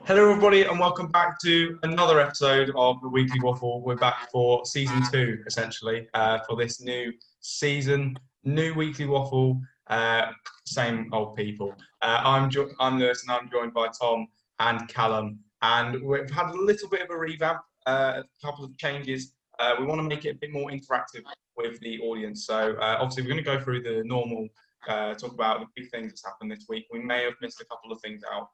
Hello everybody and welcome back to another episode of the Weekly Waffle. We're back for season 2 essentially for this new season, new Weekly Waffle, same old people. I'm Lewis and I'm joined by Tom and Callum, and we've had a little bit of a revamp, a couple of changes. We want to make it a bit more interactive with the audience, so obviously we're going to go through the normal, talk about the big things that's happened this week. We may have missed a couple of things out.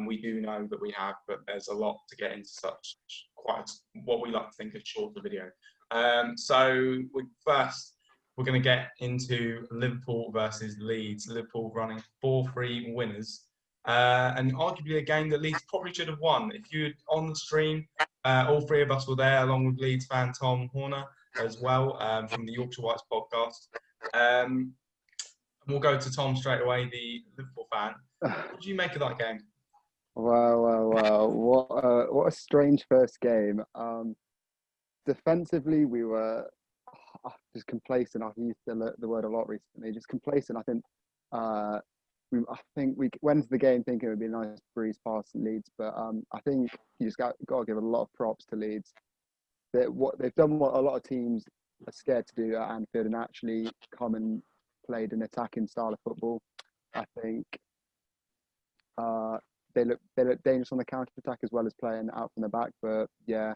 We do know that we have, but there's a lot to get into such quite what we like to think of shorter video. So we're going to get into Liverpool versus Leeds. Liverpool running 4-3 winners, and arguably a game that Leeds probably should have won. If you're on the stream, all three of us were there, along with Leeds fan Tom Horner as well, from the Yorkshire Whites podcast. We'll go to Tom straight away, the Liverpool fan. What did you make of that game? Wow. What a strange first game. Defensively, we were just complacent. I've used the word a lot recently. Just complacent. I think we went into the game thinking it would be a nice breeze past Leeds, but I think you just got to give a lot of props to Leeds. They've done what a lot of teams are scared to do at Anfield and actually come and played an attacking style of football. I think they look dangerous on the counter attack as well as playing out from the back. But yeah,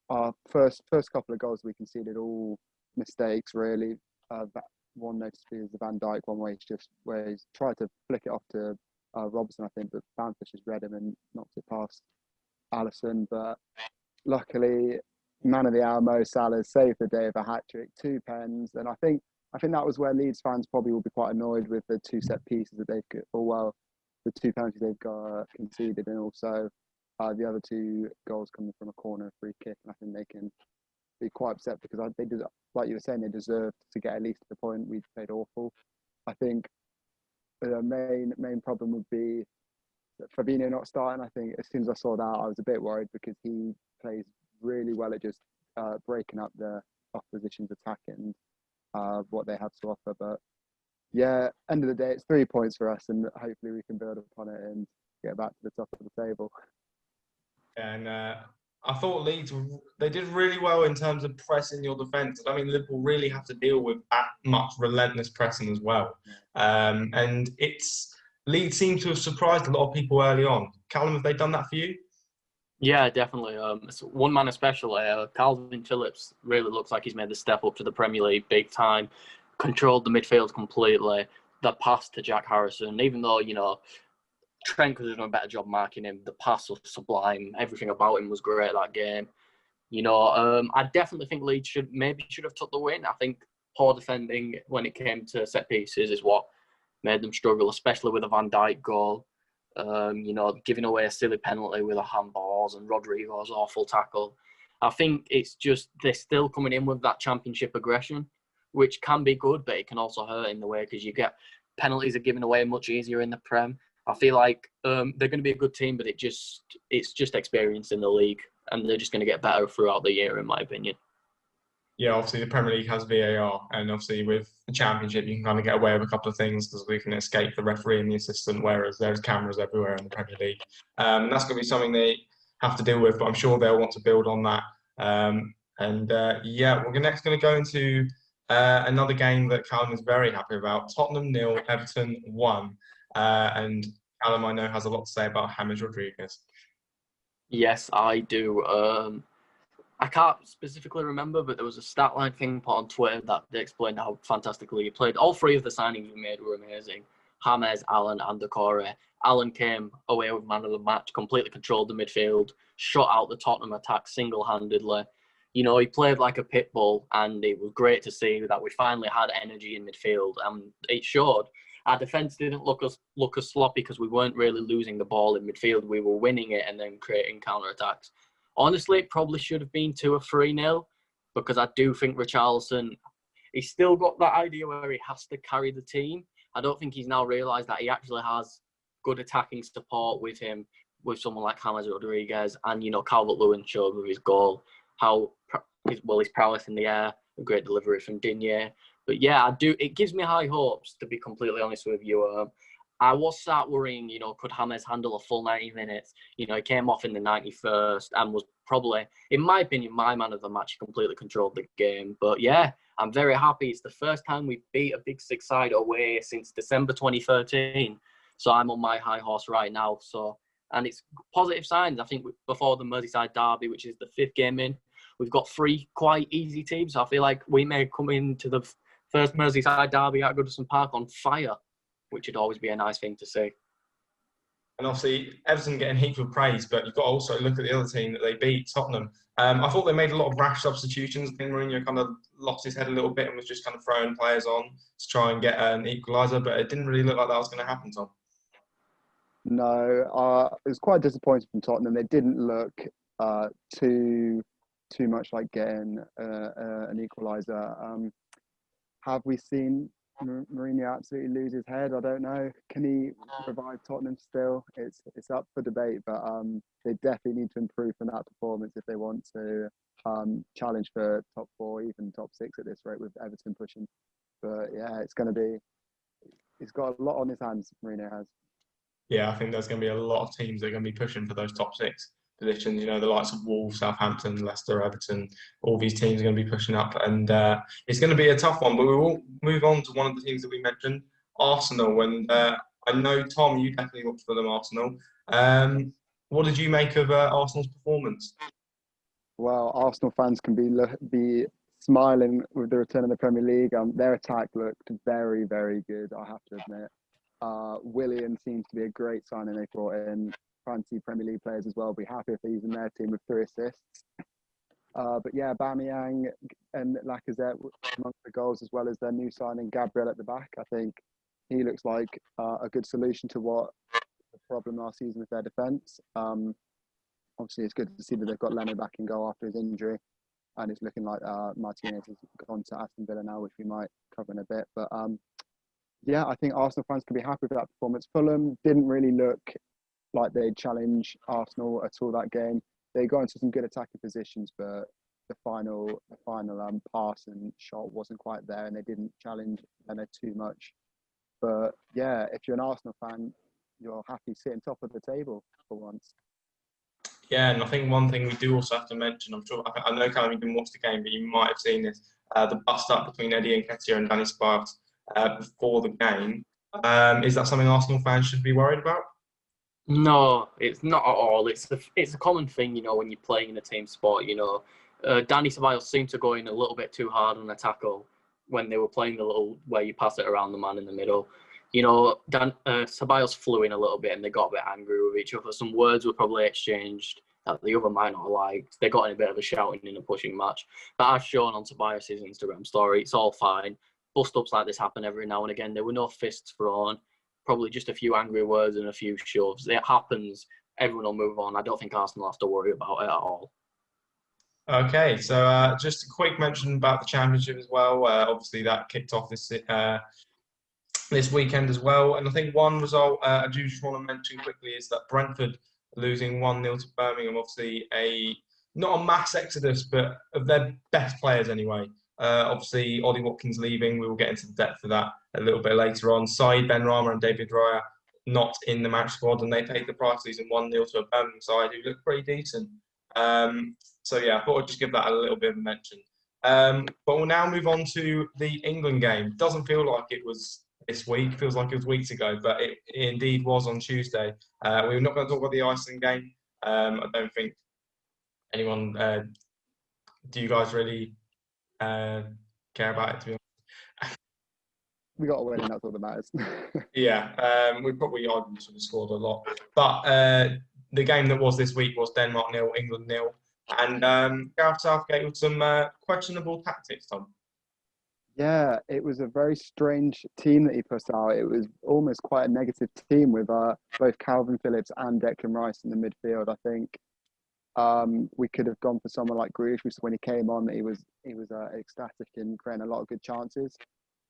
our first couple of goals we conceded all mistakes really. That one noticeably is the Van Dijk one where he's tried to flick it off to Robertson, I think, but Bamford just read him and knocked it past Alisson. But luckily, man of the hour Mo Salah saved the day of a hat trick, 2 pens, and I think that was where Leeds fans probably will be quite annoyed with the 2 set pieces that they've got. The 2 penalties they've got conceded, and also the other 2 goals coming from a corner, free kick. And I think they can be quite upset because they did, like you were saying, they deserved to get at least the point. We played awful. I think the main problem would be Fabinho not starting. I think as soon as I saw that, I was a bit worried because he plays really well at just breaking up the opposition's attack and what they have to offer. But yeah, end of the day, it's 3 points for us, and hopefully we can build upon it and get back to the top of the table. And I thought Leeds, they did really well in terms of pressing your defence. I mean, Liverpool really have to deal with that much relentless pressing as well. And Leeds seem to have surprised a lot of people early on. Callum, have they done that for you? Yeah, definitely. One man especially, Calvin Phillips really looks like he's made the step up to the Premier League big time. Controlled the midfield completely. The pass to Jack Harrison, even though, Trent could have done a better job marking him, the pass was sublime. Everything about him was great that game. I definitely think Leeds should have took the win. I think poor defending when it came to set pieces is what made them struggle, especially with a Van Dijk goal. Giving away a silly penalty with a handballs and Rodrigo's awful tackle. I think it's just they're still coming in with that championship aggression, which can be good, but it can also hurt in the way because you get penalties are given away much easier in the Prem. I feel like they're going to be a good team, but it's just experience in the league, and they're just going to get better throughout the year, in my opinion. Yeah, obviously the Premier League has VAR, and obviously with the Championship you can kind of get away with a couple of things because we can escape the referee and the assistant, whereas there's cameras everywhere in the Premier League. And that's going to be something they have to deal with, but I'm sure they'll want to build on that. We're next going to go into another game that Callum is very happy about. Tottenham 0, Everton 1. And Callum, I know, has a lot to say about James Rodriguez. Yes, I do. I can't specifically remember, but there was a stat line thing put on Twitter that they explained how fantastically he played. All 3 of the signings we made were amazing. James, Allen and Decore. Allen came away with man of the match, completely controlled the midfield, shut out the Tottenham attack single-handedly. He played like a pit bull, and it was great to see that we finally had energy in midfield, and it showed. Our defence didn't look as sloppy because we weren't really losing the ball in midfield. We were winning it and then creating counter-attacks. Honestly, it probably should have been 2 or 3-0 because I do think Richarlison, he's still got that idea where he has to carry the team. I don't think he's now realised that he actually has good attacking support with him, with someone like James Rodriguez, and, Calvert-Lewin showed with his goal his prowess in the air, a great delivery from Digne. But yeah, it gives me high hopes, to be completely honest with you. I was sat worrying, could James handle a full 90 minutes? He came off in the 91st and was probably, in my opinion, my man of the match. He completely controlled the game. But yeah, I'm very happy. It's the first time we've beat a Big Six side away since December 2013. So I'm on my high horse right now. And it's positive signs. I think before the Merseyside derby, which is the 5th game in, we've got 3 quite easy teams. I feel like we may come into the first Merseyside derby at Goodison Park on fire, which would always be a nice thing to see. And obviously, Everton getting heaps of praise, but you've got to also look at the other team that they beat, Tottenham. I thought they made a lot of rash substitutions. I think Mourinho kind of lost his head a little bit and was just kind of throwing players on to try and get an equaliser, but it didn't really look like that was going to happen, Tom. No, it was quite disappointing from Tottenham. They didn't look too much like getting an equaliser. Have we seen Mourinho absolutely lose his head? I don't know. Can he revive Tottenham still? It's up for debate, but they definitely need to improve from that performance if they want to challenge for top 4, even top 6 at this rate with Everton pushing. But yeah, he's got a lot on his hands, Mourinho has. Yeah, I think there's going to be a lot of teams that are going to be pushing for those top 6 positions. The likes of Wolves, Southampton, Leicester, Everton, all these teams are going to be pushing up. And it's going to be a tough one, but we will move on to one of the teams that we mentioned, Arsenal. And I know, Tom, you definitely looked for them, Arsenal. What did you make of Arsenal's performance? Well, Arsenal fans can be smiling with the return of the Premier League. Their attack looked very, very good, I have to admit. Willian seems to be a great signing they brought in. Fancy Premier League players as well. Be happy if he's in their team with 3 assists. But yeah, Aubameyang and Lacazette amongst the goals, as well as their new signing Gabriel at the back. I think he looks like a good solution to what the problem last season with their defence. Obviously, it's good to see that they've got Leno back in goal after his injury, and it's looking like Martinez has gone to Aston Villa now, which we might cover in a bit. But yeah, I think Arsenal fans can be happy with that performance. Fulham didn't really look like they'd challenge Arsenal at all that game. They got into some good attacking positions, but the final pass and shot wasn't quite there, and they didn't challenge Leno too much. But yeah, if you're an Arsenal fan, you're happy sitting top of the table for once. Yeah, and I think one thing we do also have to mention, I know Callum, you didn't watch the game, but you might have seen this, the bust-up between Eddie Nketiah and Danny Ceballos before the game. Is that something Arsenal fans should be worried about? No, it's not at all. It's a common thing, when you're playing in a team sport. Danny Ceballos seemed to go in a little bit too hard on a tackle when they were playing the little where you pass it around the man in the middle. Ceballos flew in a little bit and they got a bit angry with each other. Some words were probably exchanged that the other might not have liked. They got in a bit of a shouting in a pushing match. But as shown on Ceballos' Instagram story, it's all fine. Bust-ups like this happen every now and again. There were no fists thrown. Probably just a few angry words and a few shoves. It happens. Everyone will move on. I don't think Arsenal have to worry about it at all. Okay, so just a quick mention about the Championship as well. Obviously, that kicked off this weekend as well. And I think one result I do just want to mention quickly is that Brentford losing 1-0 to Birmingham. Obviously, not a mass exodus, but of their best players anyway. Obviously, Ollie Watkins leaving. We will get into the depth of that a little bit later on. Said Benrahma and David Raya not in the match squad, and they paid the price losing 1-0 to a Birmingham side who looked pretty decent. So yeah, I thought I'd just give that a little bit of a mention. But we'll now move on to the England game. Doesn't feel like it was this week. Feels like it was weeks ago, but it indeed was on Tuesday. We're not going to talk about the Iceland game. I don't think anyone. Do you guys really care about it? To be honest, We got a win, and that's all that matters. Yeah, we probably argued for the scored a lot, but the game that was this week was Denmark 0, England 0, and Gareth Southgate with some questionable tactics, Tom. Yeah, it was a very strange team that he put out. It was almost quite a negative team with both Calvin Phillips and Declan Rice in the midfield. I think we could have gone for someone like Grealish. We saw when he came on that he was ecstatic and creating a lot of good chances.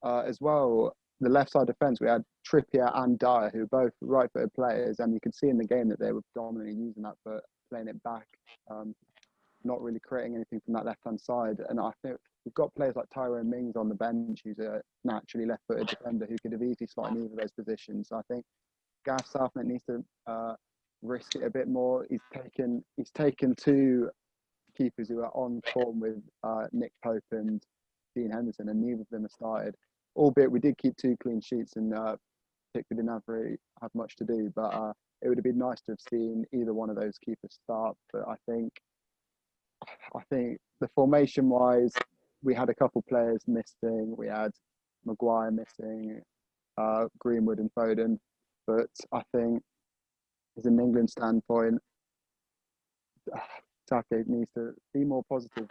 As well, the left side defence, we had Trippier and Dyer, who are both right-footed players, and you could see in the game that they were dominantly using that foot, playing it back, not really creating anything from that left-hand side. And I think we've got players like Tyrone Mings on the bench, who's a naturally left-footed defender who could have easily slotted in either of those positions. So I think Gareth Southgate needs to risk it a bit more. He's taken two keepers who are on form with Nick Pope and Dean Henderson, and neither of them have started. Albeit we did keep 2 clean sheets, and Pickford didn't have much to do. But it would have been nice to have seen either one of those keepers start. But I think the formation wise, we had a couple players missing. We had Maguire missing, Greenwood and Foden. But I think, as an England standpoint, Southgate needs to be more positive,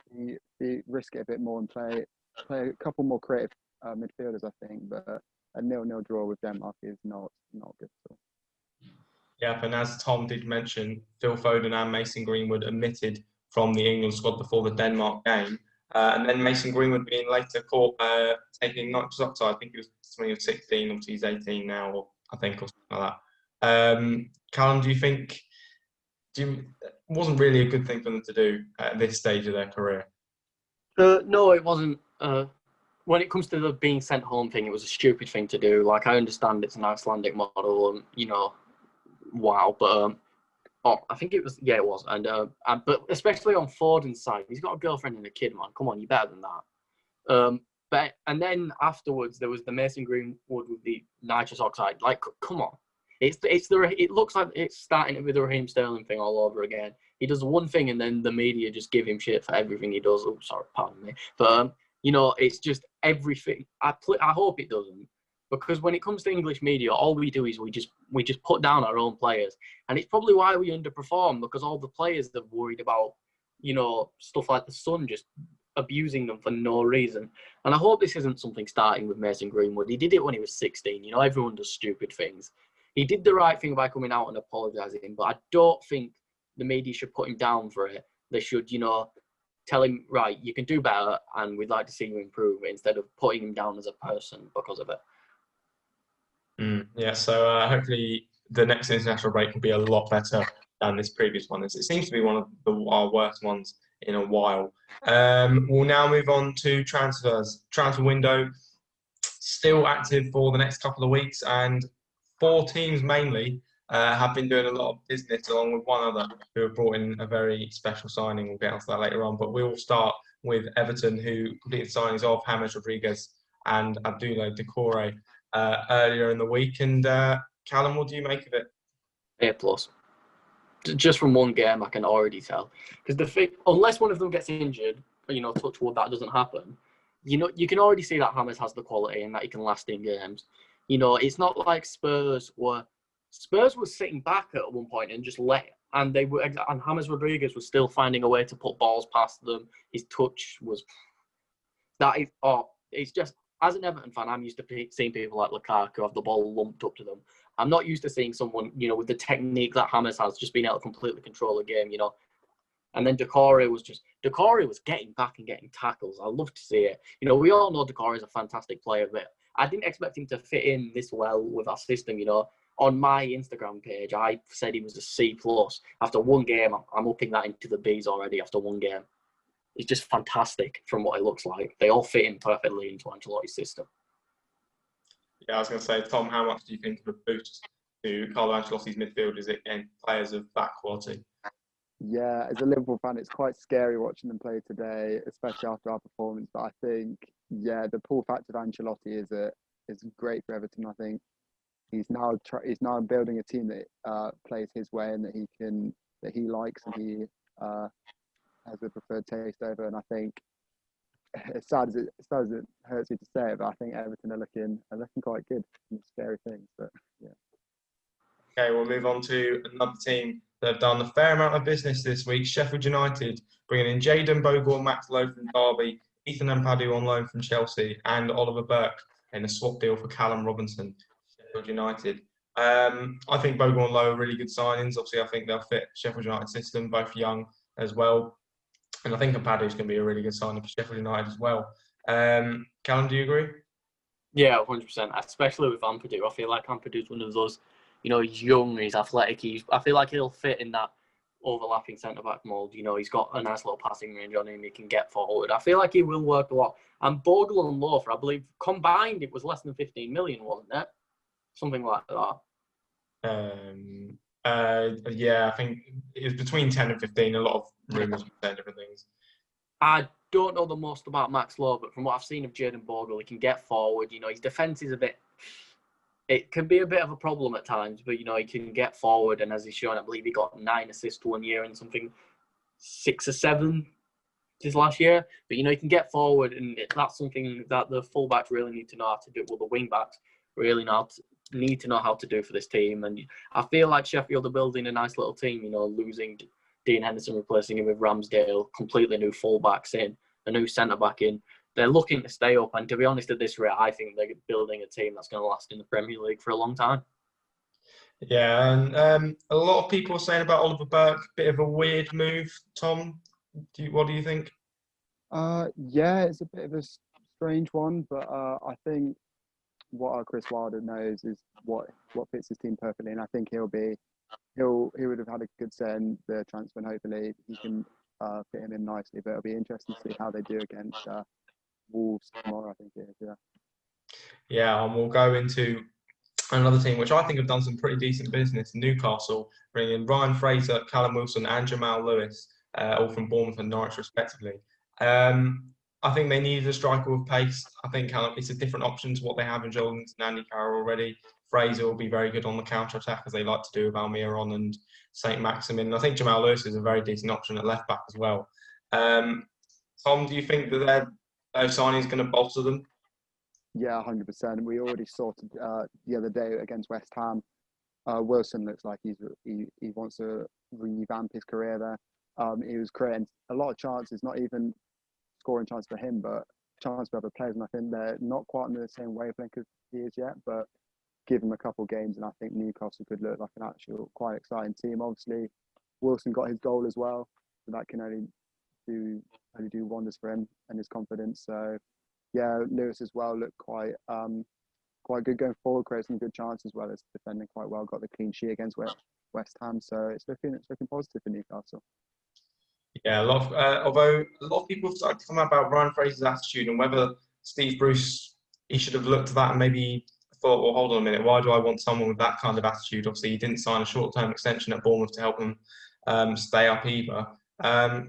risk it a bit more, and play a couple more creative midfielders. I think, but a 0-0 draw with Denmark is not good at all. Yeah, and as Tom did mention, Phil Foden and Mason Greenwood omitted from the England squad before the Denmark game. And then Mason Greenwood being later caught taking nitrous oxide. I think he was something of 16, obviously he's 18 now, or I think, or something like that. Callum, do you think it wasn't really a good thing for them to do at this stage of their career? No, it wasn't. When it comes to the being sent home thing, it was a stupid thing to do. Like, I understand it's an Icelandic model, and wow, but I think it was, yeah, it was, and but especially on Foden's side, he's got a girlfriend and a kid, man. Come on, you're better than that. But and then afterwards, there was the Mason Greenwood with the nitrous oxide. Like, come on, it looks like it's starting with the Raheem Sterling thing all over again. He does one thing, and then the media just give him shit for everything he does. Oh, sorry, pardon me, but it's just everything. I hope it doesn't. Because when it comes to English media, all we do is we just put down our own players, and it's probably why we underperform, because all the players are worried about, stuff like the Sun just abusing them for no reason. And I hope this isn't something starting with Mason Greenwood. He did it when he was 16. Everyone does stupid things. He did the right thing by coming out and apologising, but I don't think the media should put him down for it. They should, tell him, right, you can do better, and we'd like to see you improve, instead of putting him down as a person because of it. Yeah, so hopefully the next international break can be a lot better than this previous one. It seems to be one of our worst ones in a while. We'll now move on to transfers. Transfer window still active for the next couple of weeks, and 4 teams mainly have been doing a lot of business, along with one other who have brought in a very special signing. We'll get onto that later on, but we will start with Everton, who completed signings of James Rodriguez and Abdoulaye Doucouré earlier in the week. And Callum, what do you make of it? A+. Just from one game, I can already tell. Because unless one of them gets injured, touch wood, that doesn't happen. You can already see that James has the quality and that he can last in games. It's not like Spurs were sitting back at one point and just and James Rodriguez was still finding a way to put balls past them. His touch was it's just, as an Everton fan, I'm used to seeing people like Lukaku have the ball lumped up to them. I'm not used to seeing someone, with the technique that James has, just being able to completely control the game, And then Doucouré was getting back and getting tackles. I love to see it. We all know Doucouré is a fantastic player, but I didn't expect him to fit in this well with our system, On my Instagram page, I said he was a C+. After one game, I'm upping that into the Bs already after one game. He's just fantastic from what it looks like. They all fit in perfectly into Ancelotti's system. Yeah, I was going to say, Tom, how much do you think of a boost to Carlo Ancelotti's midfielders and players of that quality? Yeah, as a Liverpool fan, it's quite scary watching them play today, especially after our performance. But I think, the pull factor of Ancelotti is great for Everton. I think he's now building a team that plays his way and that he likes, and he has a preferred taste over. And I think, as sad as it hurts me to say it, but I think Everton are looking quite good. Scary things, but yeah. Okay, we'll move on to another team that have done a fair amount of business this week. Sheffield United, bringing in Jayden Bogle and Max Lowe from Derby, Ethan Ampadu on loan from Chelsea, and Oliver Burke in a swap deal for Callum Robinson, Sheffield United. I think Bogle and Lowe are really good signings. Obviously, I think they'll fit Sheffield United system, both young as well. And I think Ampadu is going to be a really good signing for Sheffield United as well. Callum, do you agree? Yeah, 100%. Especially with Ampadu. I feel like Ampadu's one of those, he's young, he's athletic. I feel like he'll fit in that overlapping centre-back mould. He's got a nice little passing range on him. He can get forward. I feel like he will work a lot. And Bogle and Lowe, I believe, combined, it was less than 15 million, wasn't it? Something like that. Yeah, I think it was between 10 and 15. A lot of rumours saying different things. I don't know the most about Max Lowe, but from what I've seen of Jaden Bogle, he can get forward. You know, his defence is a bit. It can be a bit of a problem at times, but you know he can get forward, and as he's shown, I believe he got 9 assists 1 year and something 6 or 7 this last year. But you know he can get forward, and that's something that the fullbacks really need to know how to do. Well, the wing backs really need to know how to do for this team. And I feel like Sheffield are building a nice little team. You know, losing Dean Henderson, replacing him with Ramsdale, completely new fullbacks in, a new centre back in. They're looking to stay up, and to be honest, at this rate, I think they're building a team that's going to last in the Premier League for a long time. Yeah, and a lot of people are saying about Oliver Burke, bit of a weird move. Tom, what do you think? Yeah, it's a bit of a strange one, but I think what Chris Wilder knows is what fits his team perfectly, and I think he would have had a good say in the transfer, and hopefully he can fit him in nicely. But it'll be interesting to see how they do against Wolves tomorrow, I think it is, yeah. Yeah, and we'll go into another team which I think have done some pretty decent business. Newcastle, bringing in Ryan Fraser, Callum Wilson, and Jamal Lewis, all from Bournemouth and Norwich, respectively. I think they needed a striker with pace. I think it's a different option to what they have in Jones and Andy Carroll already. Fraser will be very good on the counter-attack, as they like to do with Almiron and St. Maximin. I think Jamal Lewis is a very decent option at left-back as well. Tom, do you think that those signings going to bolster them? Yeah, 100%. We already sorted the other day against West Ham. Wilson looks like he wants to revamp his career there. He was creating a lot of chances, not even scoring chance for him, but chance for other players. And I think they're not quite on the same wavelength as he is yet, but give him a couple of games, and I think Newcastle could look like an actual quite exciting team. Obviously, Wilson got his goal as well, so that can only do wonders for him and his confidence. So, yeah, Lewis as well looked quite good going forward, created some good chances as well as defending quite well. Got the clean sheet against West Ham, so it's looking positive for Newcastle. Yeah, although a lot of people have started to come out about Ryan Fraser's attitude and whether Steve Bruce, he should have looked at that and maybe thought, well, hold on a minute, why do I want someone with that kind of attitude? Obviously, he didn't sign a short-term extension at Bournemouth to help him stay up either.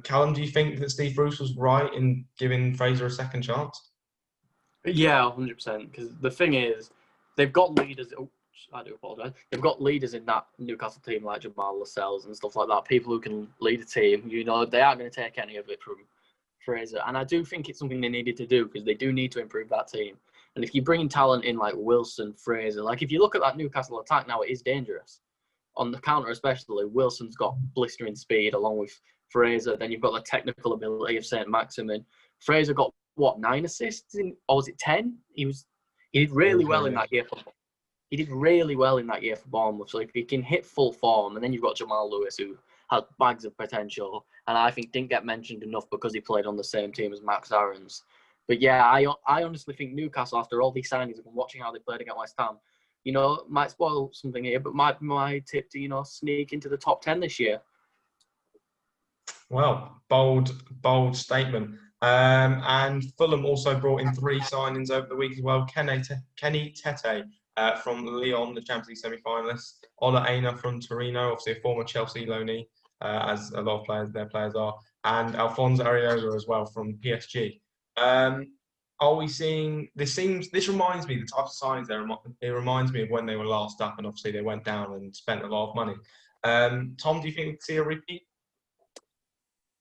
Callum, do you think that Steve Bruce was right in giving Fraser a second chance? Yeah, 100%. Because the thing is, they've got leaders. Oh, I do apologise. They've got leaders in that Newcastle team like Jamal Lascelles and stuff like that. People who can lead a team. You know, they aren't going to take any of it from Fraser. And I do think it's something they needed to do because they do need to improve that team. And if you bring talent in like Wilson, Fraser, like if you look at that Newcastle attack now, it is dangerous. On the counter especially, Wilson's got blistering speed along with Fraser. Then you've got the technical ability of St. Maximin. Fraser got, 9 assists? Or was it 10? He did really well in that year. He did really well in that year for Bournemouth. So if he can hit full form, and then you've got Jamal Lewis, who had bags of potential, and I think didn't get mentioned enough because he played on the same team as Max Aarons. But yeah, I honestly think Newcastle, after all these signings, I've been watching how they played against West Ham, you know, might spoil something here, but my tip to, you know, sneak into the top 10 this year. Well, bold statement. And Fulham also brought in 3 signings over the week as well. Kenny Tete from Lyon, the Champions League semi-finalist. Ola Aina from Torino, obviously a former Chelsea loanee, as a lot of their players are. And Alphonse Areola as well from PSG. Are we seeing, this reminds me, the type of signings it reminds me of when they were last up and obviously they went down and spent a lot of money. Tom, do you think we'll see a repeat?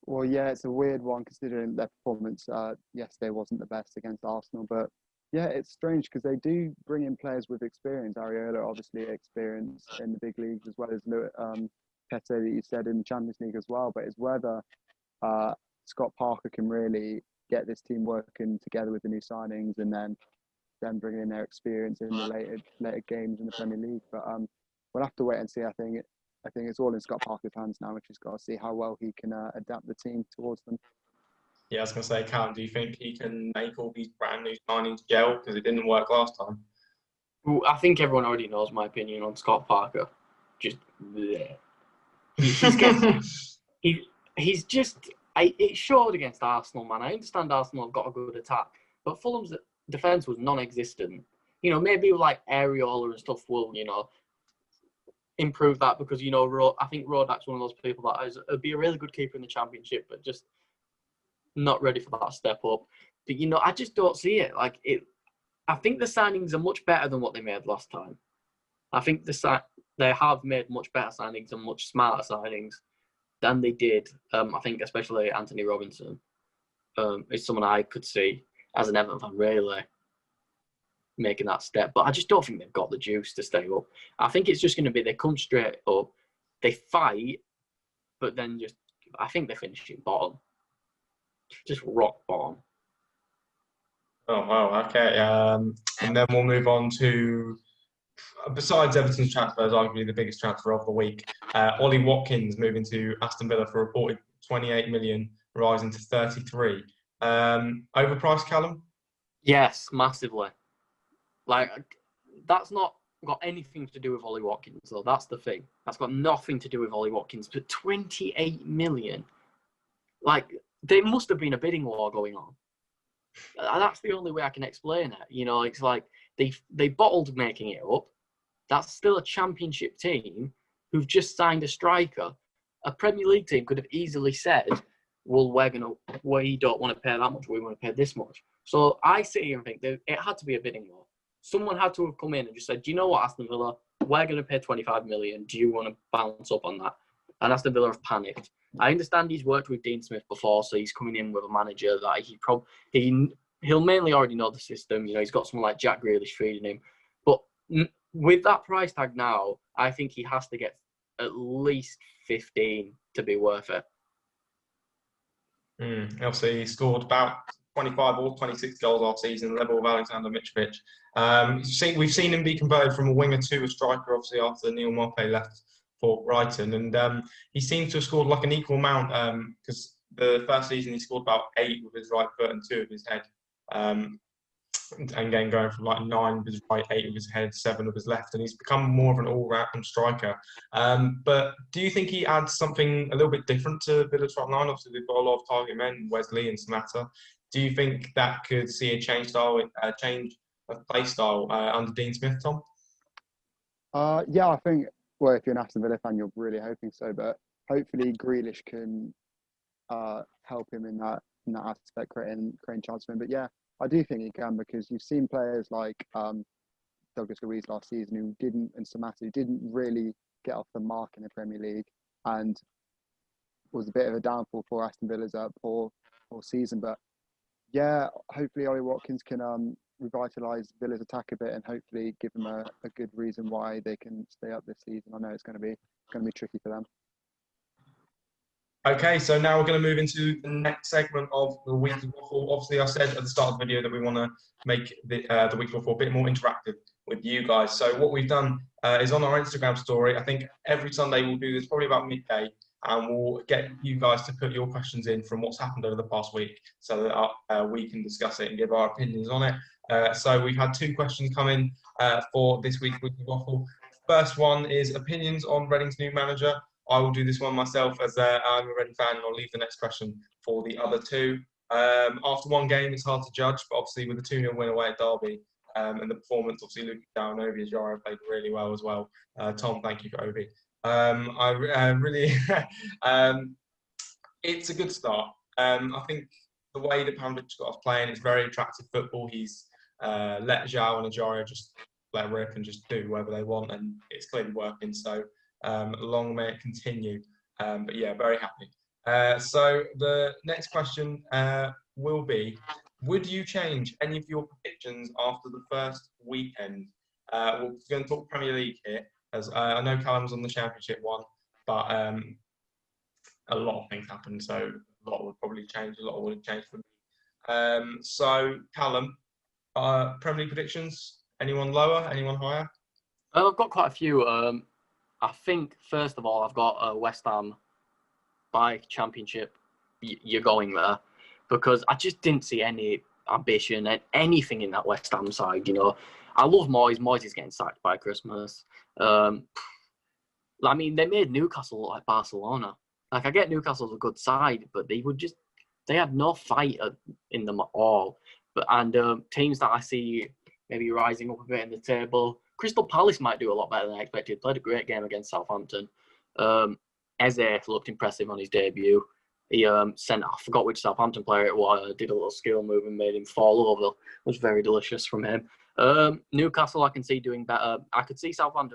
Well, yeah, it's a weird one considering their performance yesterday wasn't the best against Arsenal. But yeah, it's strange because they do bring in players with experience. Areola, obviously, experience in the big leagues, as well as Pete that you said in the Champions League as well. But it's whether Scott Parker can really get this team working together with the new signings and then bring in their experience in the later games in the Premier League. But we'll have to wait and see. I think it's all in Scott Parker's hands now, which has got to see how well he can adapt the team towards them. Yeah, I was going to say, Callum, do you think he can make all these brand new signings gel? Because it didn't work last time. Well, I think everyone already knows my opinion on Scott Parker. Just bleh. He's just. It showed against Arsenal, man. I understand Arsenal have got a good attack, but Fulham's defence was non-existent. You know, maybe like Areola and stuff will, you know, improve that because, you know, I think Rodak's one of those people that would be a really good keeper in the Championship, but just not ready for that step up. But, you know, I just don't see it. Like, I think the signings are much better than what they made last time. I think they have made much better signings and much smarter signings than they did. I think especially Anthony Robinson is someone I could see as an Everton fan really making that step. But I just don't think they've got the juice to stay up. I think it's just going to be they come straight up, they fight, but then I think they finish at bottom. Just rock bottom. Oh, wow, okay. And then we'll move on to, besides Everton's transfers, arguably the biggest transfer of the week, Ollie Watkins moving to Aston Villa for a reported 28 million, rising to 33. Overpriced, Callum? Yes, massively. Like, that's not got anything to do with Ollie Watkins, though. That's the thing. That's got nothing to do with Ollie Watkins. But 28 million, like, there must have been a bidding war going on. That's the only way I can explain it. You know, it's like they bottled making it up. That's still a Championship team who've just signed a striker. A Premier League team could have easily said, well, we don't want to pay that much, we want to pay this much. So I sit here and think that it had to be a bidding war. Someone had to have come in and just said, do you know what, Aston Villa, we're going to pay 25 million. Do you want to bounce up on that? And Aston Villa have panicked. I understand he's worked with Dean Smith before, so he's coming in with a manager that he'll mainly already know the system. You know, he's got someone like Jack Grealish feeding him. But with that price tag now, I think he has to get at least 15 to be worth it. Obviously, he scored about 25 or 26 goals last season, level with Alexander Mitrovic. We've seen him be converted from a winger to a striker, obviously, after Neil Maupay left for Brighton. And he seems to have scored like an equal amount because the first season he scored about 8 with his right foot and 2 with his head. And again, going from like 9 with his right, 8 with his head, 7 with his left, and he's become more of an all-round striker. But do you think he adds something a little bit different to Villa's front line? Obviously, they've got a lot of target men, Wesley and Samatta. Do you think that could see a change of play style under Dean Smith, Tom? Yeah, I think, well, if you're an Aston Villa fan, you're really hoping so, but hopefully Grealish can help him in that aspect, creating chances for him. But yeah, I do think he can, because you've seen players like Douglas Luiz last season and Samatta who didn't really get off the mark in the Premier League and was a bit of a downfall for Aston Villa's poor season. But yeah, hopefully Ollie Watkins can revitalise Villa's attack a bit and hopefully give them a good reason why they can stay up this season. I know it's going to be tricky for them. Okay, so now we're going to move into the next segment of the Weekly Waffle. Obviously, I said at the start of the video that we want to make the Weekly Waffle a bit more interactive with you guys. So what we've done is on our Instagram story. I think every Sunday we'll do this probably about midday, and we'll get you guys to put your questions in from what's happened over the past week so that we can discuss it and give our opinions on it. So we've had 2 questions come in for this week's Weekly Waffle. First one is opinions on Reading's new manager. I will do this one myself as I'm a Reading fan, and I'll leave the next question for the other 2. After one game, it's hard to judge, but obviously with the 2-0 win away at Derby and the performance, obviously Luke Dow and Obi Ajara played really well as well. Tom, thank you for Obi. It's a good start. I think the way that Pavlovic's got us playing, it's very attractive football. He's let João and Ajara just let rip and just do whatever they want, and it's clearly working. So long may it continue. But yeah, very happy. So the next question will be, would you change any of your predictions after the first weekend? We're going to talk Premier League here, as I know Callum's on the Championship one, but a lot of things happened, so a lot would probably change, a lot would change for me. So Callum, Premier League predictions, anyone lower, anyone higher? I've got quite a few. I think, first of all, I've got West Ham by Championship. You're going there. Because I just didn't see any ambition and anything in that West Ham side, you know. I love Moyes. Moyes is getting sacked by Christmas. I mean, they made Newcastle look like Barcelona. Like, I get Newcastle's a good side, but they had no fight in them at all. And teams that I see maybe rising up a bit in the table, Crystal Palace might do a lot better than I expected. Played a great game against Southampton. Eze looked impressive on his debut. He sent, I forgot which Southampton player it was, did a little skill move and made him fall over. It was very delicious from him. Newcastle, I can see doing better. I could see Palace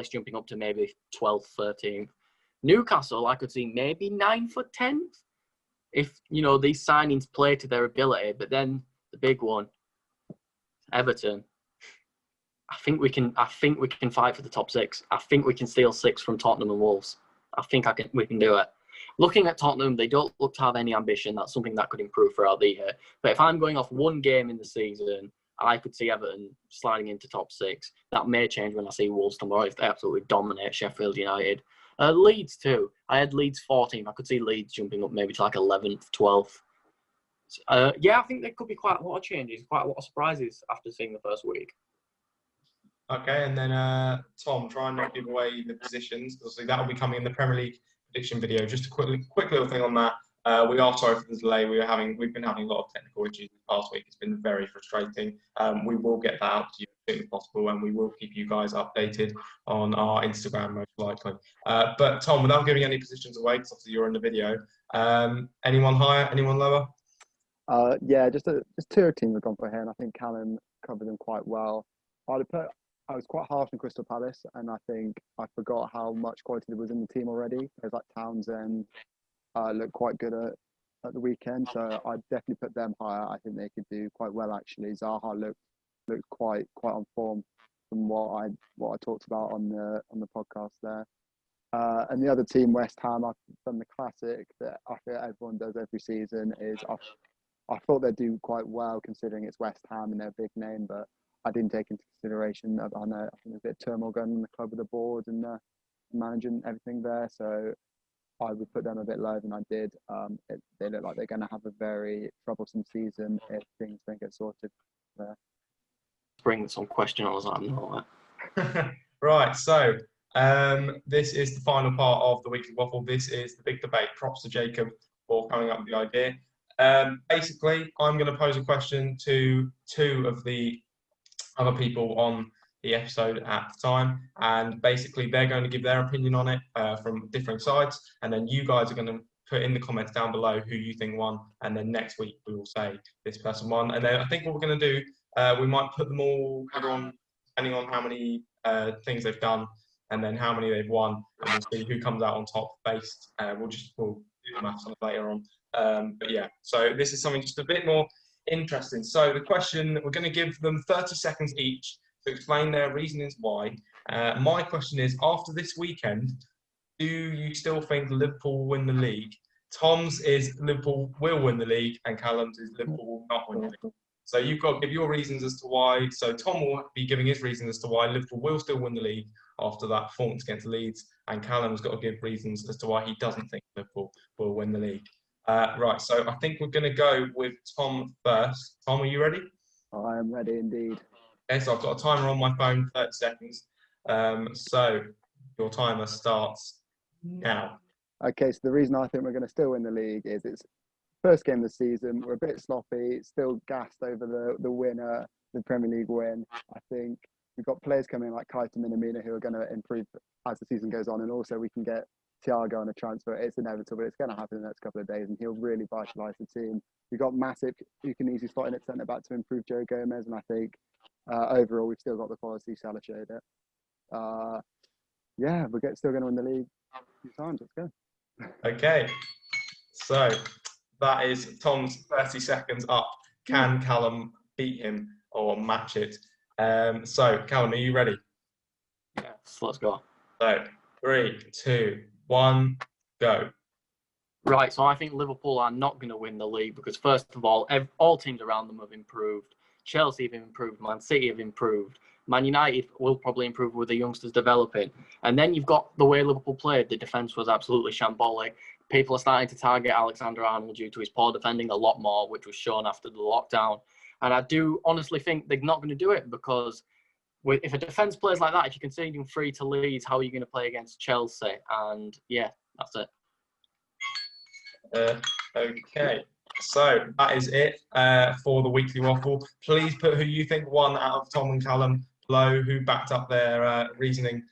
jumping up to maybe 12th, 13th. Newcastle, I could see maybe 9th or 10th if, these signings play to their ability. But then the big one, Everton. I think we can fight for the top 6. I think we can steal 6 from Tottenham and Wolves. I think we can do it. Looking at Tottenham, they don't look to have any ambition. That's something that could improve throughout the year. But if I'm going off one game in the season, I could see Everton sliding into top 6. That may change when I see Wolves tomorrow if they absolutely dominate Sheffield United. Leeds too. I had Leeds 14th. I could see Leeds jumping up maybe to like 11th, 12th. I think there could be quite a lot of changes, quite a lot of surprises after seeing the first week. Okay, and then Tom, try and not give away the positions. Obviously, that will be coming in the Premier League prediction video. Just a quick little thing on that. We are sorry for the delay. We've been having a lot of technical issues the past week. It's been very frustrating. We will get that out to you as soon as possible, and we will keep you guys updated on our Instagram most likely. But Tom, without giving any positions away, because obviously you're in the video, anyone higher, anyone lower? Just 2 teams have gone for here, and I think Callum covered them quite well. I was quite harsh on Crystal Palace, and I think I forgot how much quality there was in the team already. There's like Townsend looked quite good at the weekend, so I'd definitely put them higher. I think they could do quite well actually. Zaha looked quite on form from what I talked about on the podcast there. And the other team, West Ham, I've done the classic that I feel everyone does every season. I thought they'd do quite well considering it's West Ham and they're a big name, but I didn't take into consideration. I think there's a bit of turmoil going on in the club with the board and managing everything there. So I would put them a bit lower than I did. They look like they're going to have a very troublesome season if things don't get sorted there. Bring some question on that. Right, so this is the final part of the weekly waffle. This is the big debate. Props to Jacob for coming up with the idea. Basically, I'm going to pose a question to 2 of the other people on the episode at the time, and basically they're going to give their opinion on it from different sides, and then you guys are going to put in the comments down below who you think won, and then next week we will say this person won. And then I think what we're going to do, we might put them all, everyone, depending on how many things they've done and then how many they've won, and we'll see who comes out on top based. We'll do the maths on it later on. But yeah, so this is something just a bit more interesting. So the question, we're going to give them 30 seconds each to explain their reasonings why. My question is, after this weekend, do you still think Liverpool will win the league? Tom's is Liverpool will win the league, and Callum's is Liverpool will not win the league. So you've got to give your reasons as to why. So Tom will be giving his reasons as to why Liverpool will still win the league after that performance against Leeds, and Callum's got to give reasons as to why he doesn't think Liverpool will win the league. Right, so I think we're going to go with Tom first. Tom, are you ready? I am ready indeed. Okay, so I've got a timer on my phone, 30 seconds. So your timer starts now. Okay, so the reason I think we're going to still win the league is it's first game of the season. We're a bit sloppy, still gassed over the winner, the Premier League win. I think we've got players coming like Kaita Minamino who are going to improve as the season goes on, and also we can get Thiago on a transfer. It's inevitable. It's going to happen in the next couple of days, and he'll really vitalise the team. We've got massive Ukanese slotting at centre back to improve Joe Gomez, and I think overall we've still got the quality. Salah showed it. We're still going to win the league a few times. Let's go. Okay, so that is Tom's 30 seconds up. Can Callum beat him or match it? So Callum, are you ready? Yes, let's go. So 3, 2, 1, go. Right, so I think Liverpool are not going to win the league because, first of all teams around them have improved. Chelsea have improved. Man City have improved. Man United will probably improve with the youngsters developing. And then you've got the way Liverpool played. The defence was absolutely shambolic. People are starting to target Alexander-Arnold due to his poor defending a lot more, which was shown after the lockdown. And I do honestly think they're not going to do it because if a defence plays like that, if you're conceding 3 to Leeds, how are you going to play against Chelsea? And yeah, that's it. Okay. So that is it for the weekly waffle. Please put who you think won out of Tom and Callum below, who backed up their reasoning,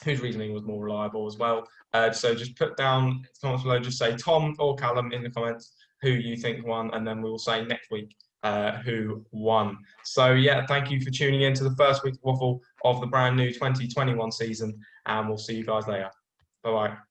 whose reasoning was more reliable as well. So just put down comments below, just say Tom or Callum in the comments who you think won, and then we will say next week who won. So yeah, thank you for tuning in to the first week's waffle of the brand new 2021 season, and we'll see you guys later. Bye-bye.